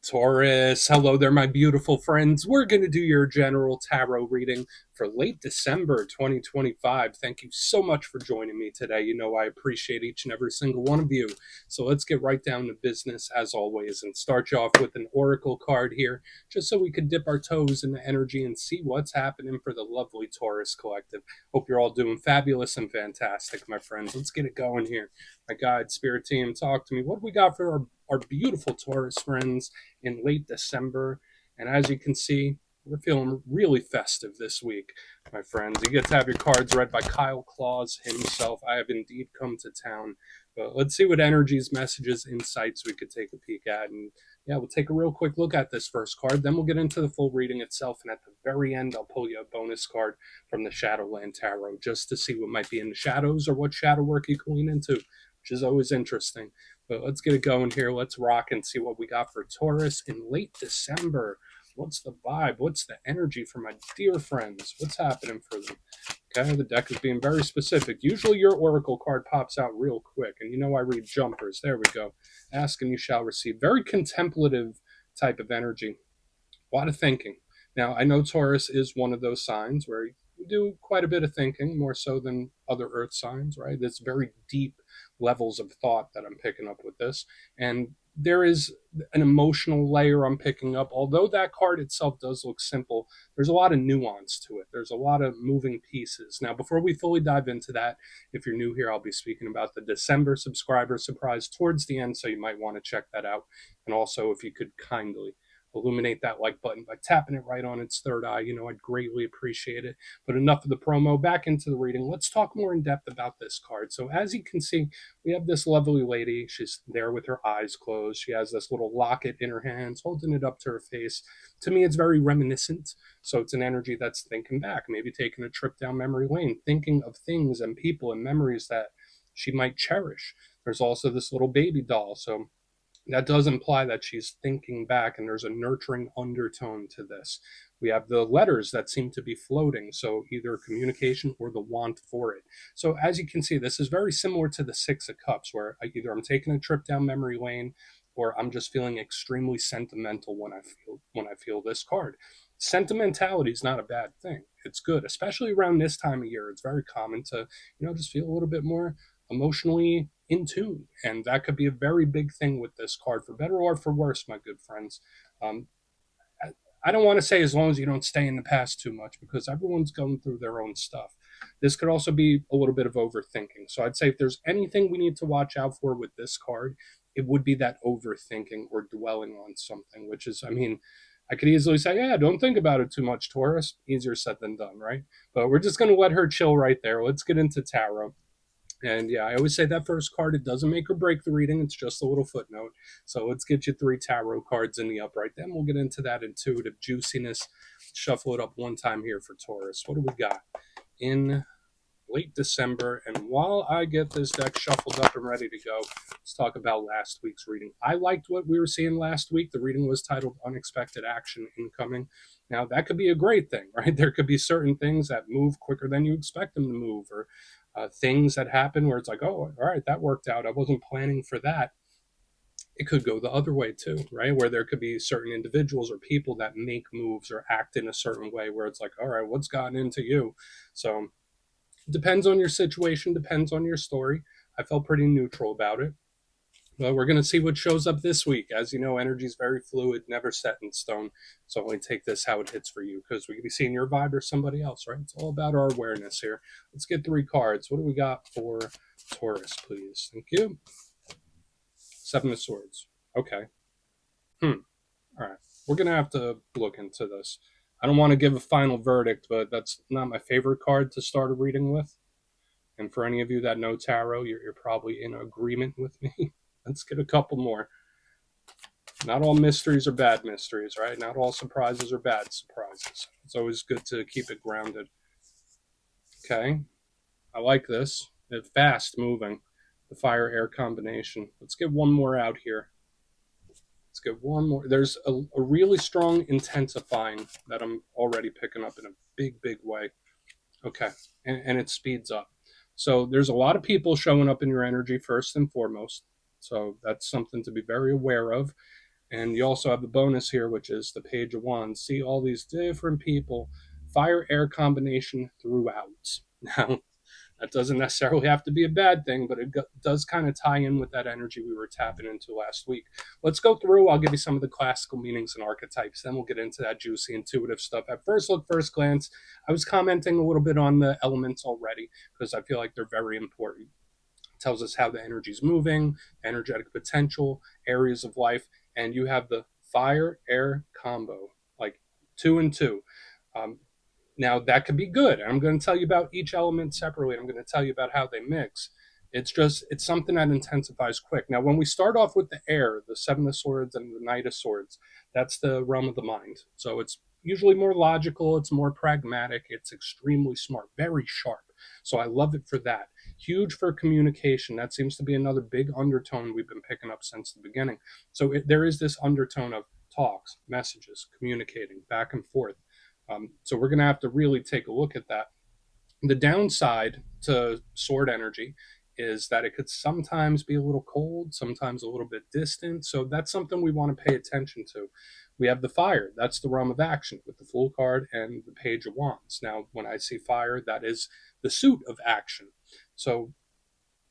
Taurus, hello there, my beautiful friends. We're going to do your general tarot reading for late December 2025. Thank you so much for joining me today. You know, I appreciate each and every single one of you. So let's get right down to business as always and start you off with an oracle card here, just so we could dip our toes in the energy and see what's happening for the lovely Taurus collective. Hope you're all doing fabulous and fantastic, my friends. Let's get it going here. My guide, spirit team, talk to me. What do we got for our beautiful Taurus friends in late December? And as you can see, we're feeling really festive this week, my friends. You get to have your cards read by Kyle Claus himself. I have indeed come to town. But let's see what energies, messages, insights we could take a peek at. And yeah, we'll take a real quick look at this first card. Then we'll get into the full reading itself. And at the very end, I'll pull you a bonus card from the Shadowland Tarot just to see what might be in the shadows or what shadow work you can lean into, which is always interesting. But let's get it going here. Let's rock and see what we got for Taurus in late December. What's the vibe? What's the energy for my dear friends? What's happening for them? Okay, the deck is being very specific. Usually your oracle card pops out real quick, and you know I read jumpers. There we go. Ask and you shall receive. Very contemplative type of energy. A lot of thinking. Now, I know Taurus is one of those signs where you do quite a bit of thinking, more so than other earth signs, right? It's very deep levels of thought that I'm picking up with this. And there is an emotional layer I'm picking up. Although that card itself does look simple, there's a lot of nuance to it. There's a lot of moving pieces. Now, before we fully dive into that, if you're new here, I'll be speaking about the December subscriber surprise towards the end, so you might want to check that out. And also, if you could kindly illuminate that like button by tapping it right on its third eye, I'd greatly appreciate it. But enough of the promo, back into the reading. Let's talk more in depth about this card. So as you can see, we have this lovely lady. She's there with her eyes closed. She has this little locket in her hands, holding it up to her face. To me, it's very reminiscent. So it's an energy that's thinking back, maybe taking a trip down memory lane, thinking of things and people and memories that she might cherish. There's also this little baby doll. So that does imply that she's thinking back, and there's a nurturing undertone to this. We have the letters that seem to be floating, so either communication or the want for it. So as you can see, this is very similar to the Six of Cups, where either I'm taking a trip down memory lane or I'm just feeling extremely sentimental when I feel this card. Sentimentality is not a bad thing. It's good, especially around this time of year. It's very common to, just feel a little bit more emotionally in tune. And that could be a very big thing with this card, for better or for worse, my good friends. Um, I don't want to say as long as you don't stay in the past too much, because everyone's going through their own stuff. This could also be a little bit of overthinking. So I'd say if there's anything we need to watch out for with this card, it would be that overthinking or dwelling on something, which is, I could easily say, yeah, don't think about it too much, Taurus. Easier said than done, right? But we're just going to let her chill right there. Let's get into tarot. And yeah, I always say that first card, it doesn't make or break the reading. It's just a little footnote. So let's get you 3 tarot cards in the upright. Then we'll get into that intuitive juiciness. Shuffle it up one time here for Taurus. What do we got in late December? And while I get this deck shuffled up and ready to go, let's talk about last week's reading. I liked what we were seeing last week. The reading was titled Unexpected Action Incoming. Now, that could be a great thing, right? There could be certain things that move quicker than you expect them to move, or things that happen where it's like, oh, all right, that worked out. I wasn't planning for that. It could go the other way too, right? Where there could be certain individuals or people that make moves or act in a certain way where it's like, all right, what's gotten into you? So it depends on your situation, depends on your story. I felt pretty neutral about it. Well, we're going to see what shows up this week. As you know, energy is very fluid, never set in stone. So only take this how it hits for you, because we could be seeing your vibe or somebody else, right? It's all about our awareness here. Let's get 3 cards. What do we got for Taurus, please? Thank you. 7 of Swords. Okay. All right. We're going to have to look into this. I don't want to give a final verdict, but that's not my favorite card to start a reading with. And for any of you that know tarot, you're probably in agreement with me. Let's get a couple more. Not all mysteries are bad mysteries, right? Not all surprises are bad surprises. It's always good to keep it grounded. Okay. I like this. It's fast moving. The fire-air combination. Let's get one more out here. Let's get one more. There's a really strong intensifying that I'm already picking up in a big, big way. Okay. And it speeds up. So there's a lot of people showing up in your energy first and foremost. So that's something to be very aware of. And you also have the bonus here, which is the Page of Wands. See all these different people, fire air combination throughout. Now, that doesn't necessarily have to be a bad thing, but it does kind of tie in with that energy we were tapping into last week. Let's go through. I'll give you some of the classical meanings and archetypes. Then we'll get into that juicy, intuitive stuff. At first look, first glance, I was commenting a little bit on the elements already because I feel like they're very important. It tells us how the energy is moving, energetic potential, areas of life, and you have the fire air combo, like 2 and 2. Um, Now, that could be good. I'm going to tell you about each element separately. I'm going to tell you about how they mix. It's something that intensifies quick. Now, when we start off with the air, the Seven of Swords and the Knight of Swords, that's the realm of the mind. So it's usually more logical, it's more pragmatic, it's extremely smart, very sharp. So I love it for that. Huge for communication. That seems to be another big undertone we've been picking up since the beginning. So there is this undertone of talks, messages, communicating back and forth. So we're going to have to really take a look at that. The downside to sword energy is that it could sometimes be a little cold, sometimes a little bit distant. So that's something we want to pay attention to. We have the fire. That's the realm of action with the Fool card and the Page of Wands. Now, when I see fire, that is the suit of action. So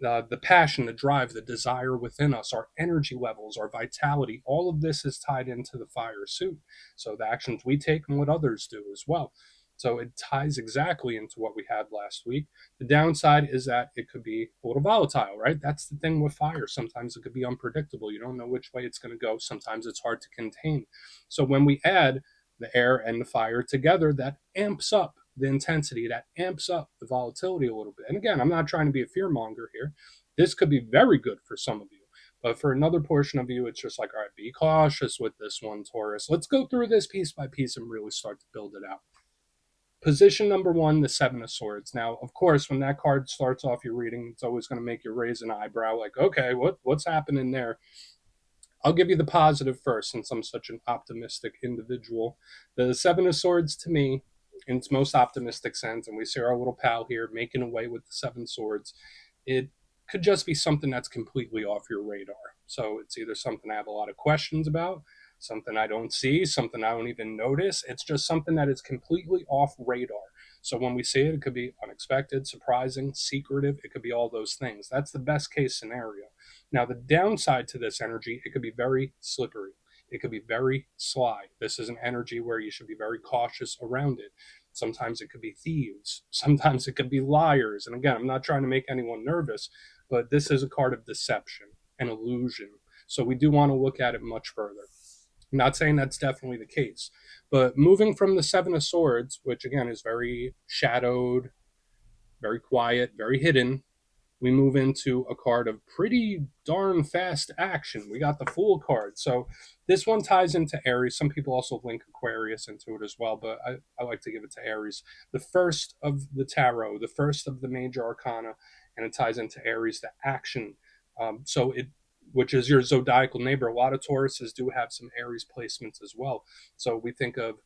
the passion, the drive, the desire within us, our energy levels, our vitality, all of this is tied into the fire suit. So the actions we take and what others do as well. So it ties exactly into what we had last week. The downside is that it could be a little volatile, right? That's the thing with fire. Sometimes it could be unpredictable. You don't know which way it's going to go. Sometimes it's hard to contain. So when we add the air and the fire together, that amps up the intensity, that amps up the volatility a little bit. And again, I'm not trying to be a fear monger here. This could be very good for some of you. But for another portion of you, it's just like, all right, be cautious with this one, Taurus. Let's go through this piece by piece and really start to build it out. Position number 1, the Seven of Swords. Now, of course, when that card starts off your reading, it's always going to make you raise an eyebrow, like, okay, what's happening there? I'll give you the positive first, since I'm such an optimistic individual. The Seven of Swords, to me, in its most optimistic sense, and we see our little pal here making away with the Seven Swords, it could just be something that's completely off your radar. So it's either something I have a lot of questions about, something I don't see, something I don't even notice. It's just something that is completely off radar. So when we see it, it could be unexpected, surprising, secretive. It could be all those things. That's the best case scenario. Now, the downside to this energy, it could be very slippery. It could be very sly. This is an energy where you should be very cautious around it. Sometimes it could be thieves. Sometimes it could be liars. And again, I'm not trying to make anyone nervous, but this is a card of deception and illusion. So we do want to look at it much further. I'm not saying that's definitely the case, but moving from the Seven of Swords, which again is very shadowed, very quiet, very hidden, we move into a card of pretty darn fast action. We got the Fool card. So this one ties into Aries. Some people also link Aquarius into it as well, but I like to give it to Aries. The first of the tarot, the first of the major arcana, and it ties into Aries, the action. Which is your zodiacal neighbor. A lot of Tauruses do have some Aries placements as well. So we think of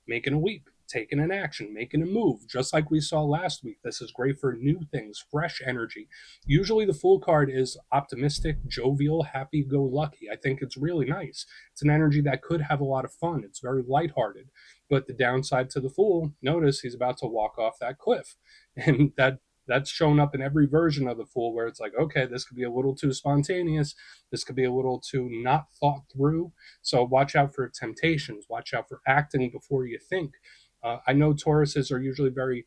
making a leap, taking an action, making a move, just like we saw last week. This is great for new things, fresh energy. Usually the Fool card is optimistic, jovial, happy-go-lucky. I think it's really nice. It's an energy that could have a lot of fun. It's very lighthearted. But the downside to the Fool, notice he's about to walk off that cliff. And that's shown up in every version of the Fool, where it's like, okay, this could be a little too spontaneous. This could be a little too not thought through. So watch out for temptations. Watch out for acting before you think. I know Tauruses are usually very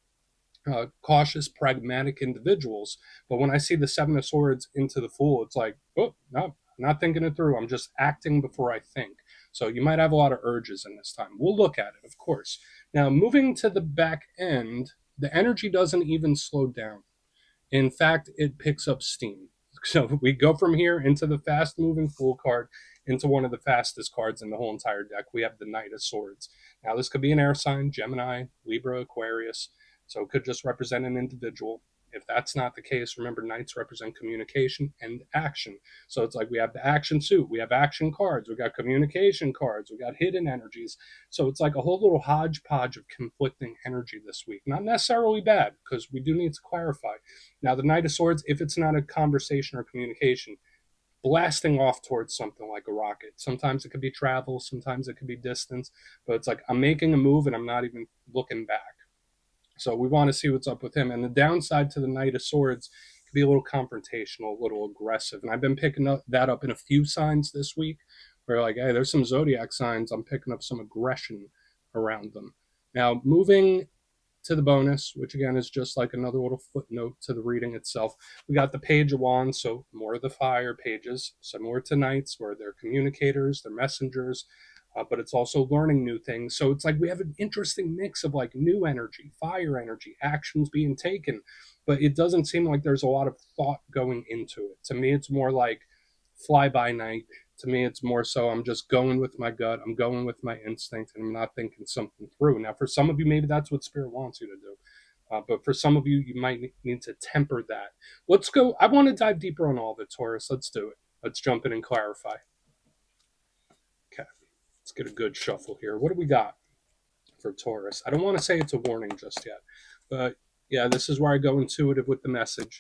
cautious, pragmatic individuals, but when I see the Seven of Swords into the Fool, it's like, oh, no, I'm not thinking it through. I'm just acting before I think. So you might have a lot of urges in this time. We'll look at it, of course. Now, moving to the back end, the energy doesn't even slow down. In fact, it picks up steam. So we go from here into the fast moving Fool card, into one of the fastest cards in the whole entire deck. We have the Knight of Swords. Now, this could be an air sign, Gemini, Libra, Aquarius. So it could just represent an individual. If that's not the case, remember, Knights represent communication and action. So it's like we have the action suit, we have action cards, we got communication cards, we got hidden energies. So it's like a whole little hodgepodge of conflicting energy this week. Not necessarily bad, because we do need to clarify. Now, the Knight of Swords, if it's not a conversation or communication, blasting off towards something like a rocket. Sometimes it could be travel, sometimes it could be distance, but it's like I'm making a move and I'm not even looking back. So we want to see what's up with him. And the downside to the Knight of Swords could be a little confrontational, a little aggressive. And I've been picking that up in a few signs this week where, like, hey, there's some zodiac signs. I'm picking up some aggression around them. Now, moving to the bonus, which again is just like another little footnote to the reading itself. We got the Page of Wands, so more of the fire pages, similar to Knights, where they're communicators, they're messengers, but it's also learning new things. So it's like we have an interesting mix of like new energy, fire energy, actions being taken, but it doesn't seem like there's a lot of thought going into it. To me, it's more like fly by night. To me, it's more so I'm just going with my gut, I'm going with my instinct, and I'm not thinking something through. Now, for some of you, maybe that's what Spirit wants you to do. But for some of you, you might need to temper that. Let's go. I want to dive deeper on all of it, Taurus. Let's do it. Let's jump in and clarify. Okay. Let's get a good shuffle here. What do we got for Taurus? I don't want to say it's a warning just yet, but yeah, this is where I go intuitive with the message,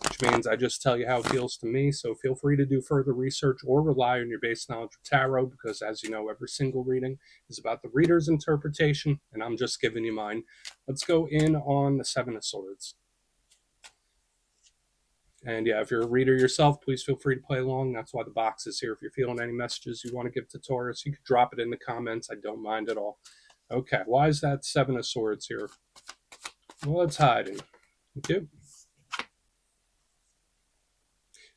which means I just tell you how it feels to me. So feel free to do further research or rely on your base knowledge of tarot, because as you know, every single reading is about the reader's interpretation, and I'm just giving you mine. Let's go in on the Seven of Swords. And yeah, if you're a reader yourself, please feel free to play along. That's why the box is here. If you're feeling any messages you want to give to Taurus, you can drop it in the comments. I don't mind at all. Okay, why is that Seven of Swords here? Well, it's hiding. Okay.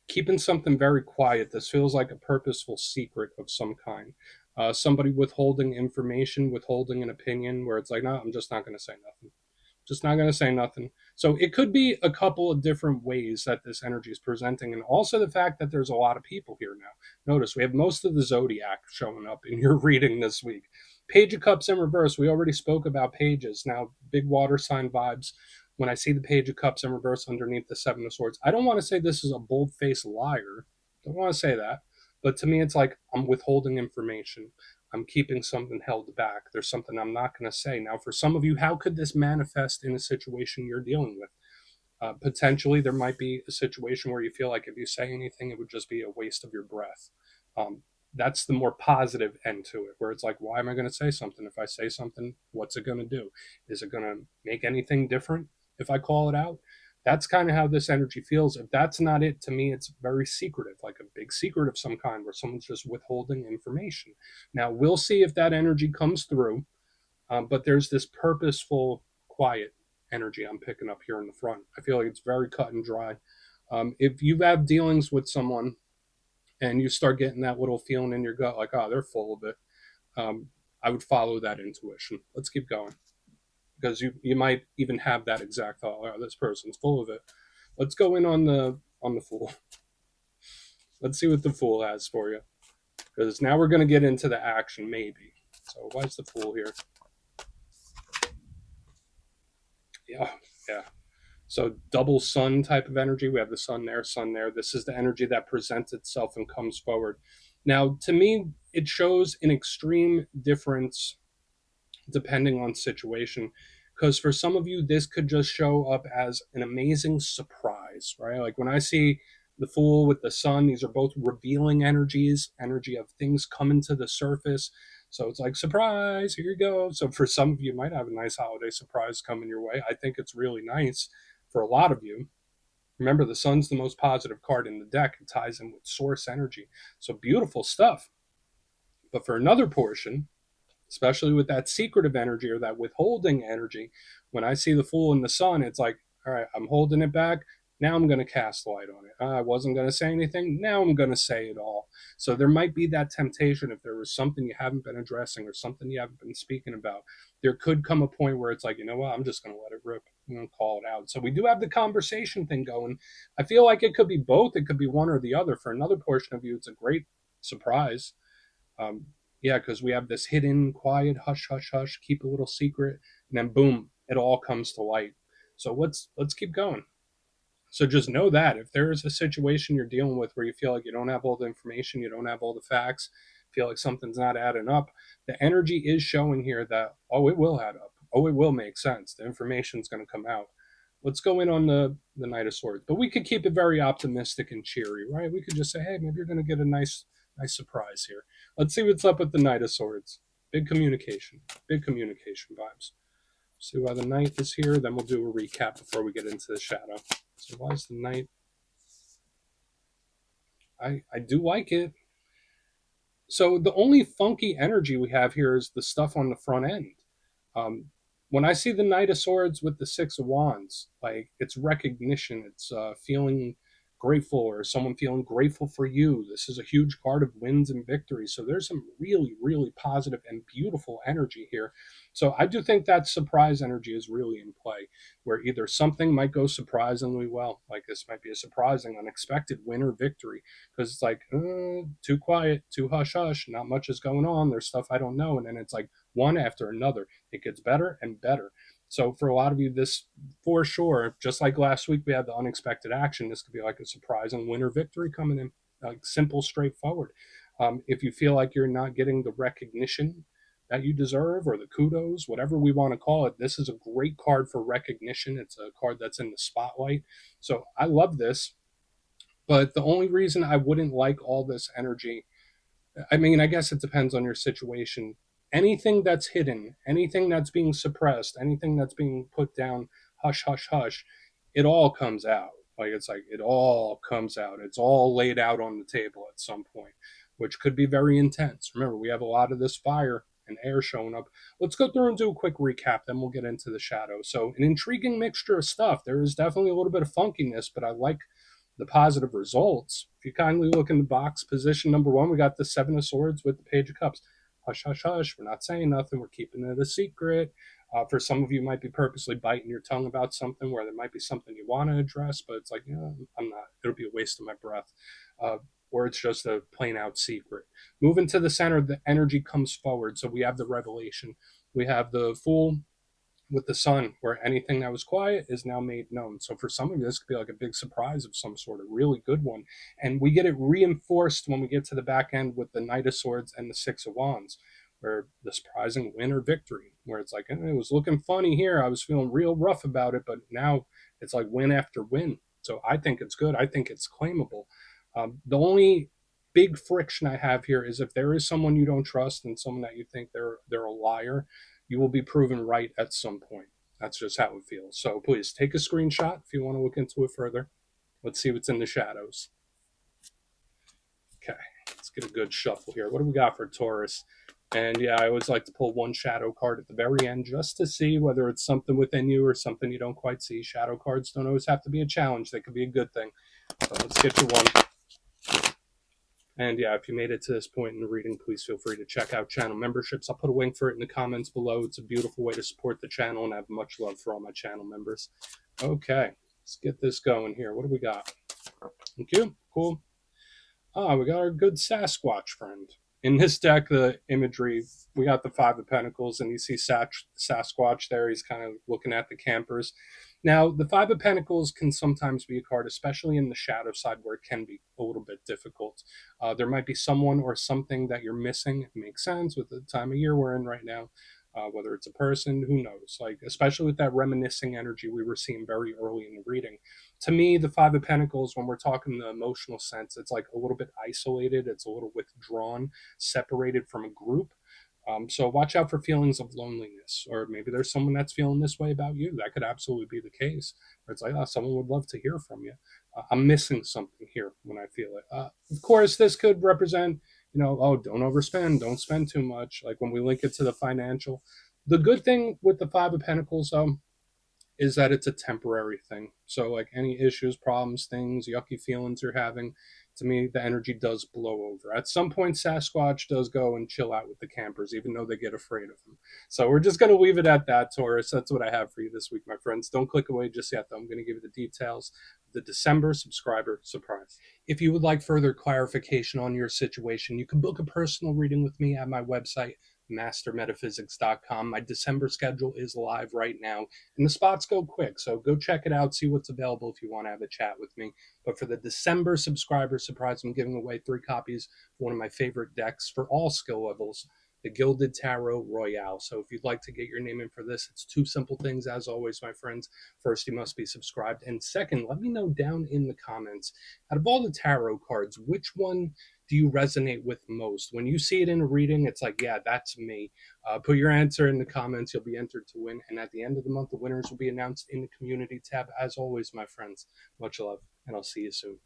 Keeping something very quiet. This feels like a purposeful secret of some kind. Somebody withholding information, withholding an opinion, where it's like, no, I'm just not going to say nothing. Just not going to say nothing. So it could be a couple of different ways that this energy is presenting. And also the fact that there's a lot of people here now. Notice we have most of the zodiac showing up in your reading this week. Page of Cups in reverse. We already spoke about pages. Now, big water sign vibes. When I see the Page of Cups in reverse underneath the Seven of Swords, I don't want to say this is a bold-faced liar. Don't want to say that. But to me, it's like I'm withholding information. I'm keeping something held back. There's something I'm not going to say. Now, for some of you, how could this manifest in a situation you're dealing with? Potentially, there might be a situation where you feel like if you say anything, it would just be a waste of your breath. That's the more positive end to it, where it's like, why am I going to say something? If I say something, what's it going to do? Is it going to make anything different if I call it out? That's kind of how this energy feels. If that's not it, to me, it's very secretive, like a big secret of some kind where someone's just withholding information. Now, we'll see if that energy comes through, but there's this purposeful, quiet energy I'm picking up here in the front. I feel like it's very cut and dry. If you have dealings with someone and you start getting that little feeling in your gut, like, oh, they're full of it, I would follow that intuition. Let's keep going, because you might even have that exact thought. Oh, this person's full of it. Let's go in on the Fool. Let's see what the Fool has for you, because now we're going to get into the action, maybe. So why is the Fool here? Yeah. So double sun type of energy. We have the sun there, sun there. This is the energy that presents itself and comes forward. Now, to me, it shows an extreme difference depending on situation. Because for some of you, this could just show up as an amazing surprise, right? Like when I see the Fool with the sun, these are both revealing energies, energy of things coming to the surface. So it's like, surprise, here you go. So for some of you, you might have a nice holiday surprise coming your way. I think it's really nice for a lot of you. Remember, the sun's the most positive card in the deck. It ties in with source energy. So beautiful stuff. But for another portion, especially with that secretive energy or that withholding energy, when I see the Fool in the sun, it's like, all right, I'm holding it back. Now I'm going to cast light on it. I wasn't going to say anything. Now I'm going to say it all. So there might be that temptation, if there was something you haven't been addressing or something you haven't been speaking about, there could come a point where it's like, you know what, I'm just going to let it rip. I'm going to call it out. So we do have the conversation thing going. I feel like it could be both. It could be one or the other. For another portion of you, it's a great surprise. Yeah, because we have this hidden, quiet, hush, hush, hush, keep a little secret, and then boom, it all comes to light. So let's keep going. So just know that if there is a situation you're dealing with where you feel like you don't have all the information, you don't have all the facts, feel like something's not adding up, the energy is showing here that, oh, it will add up. Oh, it will make sense. The information's going to come out. let's go in on the Knight of Swords. But we could keep it very optimistic and cheery, right? We could just say, hey, maybe you're going to get a nice surprise here. Let's see what's up with the Knight of Swords. Big communication vibes. See why the Knight is here. Then we'll do a recap before we get into the shadow. So why is the Knight? I do like it. So the only funky energy we have here is the stuff on the front end. Um, when I see the Knight of Swords with the Six of Wands, like it's recognition, it's feeling grateful, or someone feeling grateful for you. This is a huge card of wins and victories. So there's some really, really positive and beautiful energy here. So I do think that surprise energy is really in play, where either something might go surprisingly well, like this might be a surprising, unexpected win or victory, because it's like too quiet, too hush hush, not much is going on. There's stuff I don't know, and then it's like one after another. It gets better and better. So for a lot of you, this for sure, just like last week we had the unexpected action, this could be like a surprising win or victory coming in, like simple, straightforward. If you feel like you're not getting the recognition that you deserve, or the kudos, whatever we want to call it, this is a great card for recognition. It's a card that's in the spotlight. So I love this. But the only reason I wouldn't like all this energy, I mean, I guess it depends on your situation. Anything that's hidden, anything that's being suppressed, anything that's being put down, hush, hush, hush, it all comes out. Like it's like it all comes out. It's all laid out on the table at some point, which could be very intense. Remember, we have a lot of this fire and air showing up. Let's go through and do a quick recap, then we'll get into the shadow. So, an intriguing mixture of stuff. There is definitely a little bit of funkiness, but I like the positive results. If you kindly look in the box, position number one, we got the Seven of Swords with the Page of Cups. Hush, hush, hush. We're not saying nothing. We're keeping it a secret. For some of you, might be purposely biting your tongue about something where there might be something you want to address, but it's like, I'm not. It'll be a waste of my breath. Or it's just a plain out secret. Moving to the center, the energy comes forward. So we have the revelation. We have the Fool with the Sun, where anything that was quiet is now made known. So for some of you, this could be like a big surprise of some sort, a really good one. And we get it reinforced when we get to the back end with the Knight of Swords and the Six of Wands, where the surprising win or victory, where it's like, it was looking funny here. I was feeling real rough about it, but now it's like win after win. So I think it's good. I think it's claimable. The only big friction I have here is if there is someone you don't trust and someone that you think they're a liar, you will be proven right at some point. That's just how it feels. So please take a screenshot if you want to look into it further. Let's see what's in the shadows. Okay, let's get a good shuffle here. What do we got for Taurus? And yeah, I always like to pull one shadow card at the very end just to see whether it's something within you or something you don't quite see. Shadow cards don't always have to be a challenge. They could be a good thing. So let's get you one. And yeah, if you made it to this point in the reading, please feel free to check out channel memberships. I'll put a link for it in the comments below. It's a beautiful way to support the channel, and I have much love for all my channel members. Okay, let's get this going here. What do we got? Thank you. Cool. We got our good Sasquatch friend. In this deck, the imagery, we got the Five of Pentacles, and you see Sasquatch there. He's kind of looking at the campers. Now, the Five of Pentacles can sometimes be a card, especially in the shadow side, where it can be a little bit difficult. There might be someone or something that you're missing. It makes sense with the time of year we're in right now. Whether it's a person, who knows? Like, especially with that reminiscing energy we were seeing very early in the reading. To me, the Five of Pentacles, when we're talking the emotional sense, it's like a little bit isolated. It's a little withdrawn, separated from a group. So watch out for feelings of loneliness, or maybe there's someone that's feeling this way about you. That could absolutely be the case. Where it's like, someone would love to hear from you. I'm missing something here when I feel it. Of course, this could represent, don't overspend, don't spend too much. Like when we link it to the financial. The good thing with the Five of Pentacles, is that it's a temporary thing. So like any issues, problems, things, yucky feelings you're having, to me, the energy does blow over. At some point, Sasquatch does go and chill out with the campers, even though they get afraid of him. So we're just going to leave it at that, Taurus. That's what I have for you this week, my friends. Don't click away just yet, though. I'm going to give you the details of the December subscriber surprise. If you would like further clarification on your situation, you can book a personal reading with me at my website, mastermetaphysics.com. My December schedule is live right now, and the spots go quick, so go check it out, see what's available if you want to have a chat with me. But for the December subscriber surprise, I'm giving away 3 copies of one of my favorite decks for all skill levels, the Gilded Tarot Royale. So if you'd like to get your name in for this, it's two simple things, as always, my friends. First, you must be subscribed. And second, let me know down in the comments, out of all the tarot cards, which one do you resonate with most? When you see it in a reading, it's like, yeah, that's me. Put your answer in the comments. You'll be entered to win. And at the end of the month, the winners will be announced in the community tab. As always, my friends, much love, and I'll see you soon.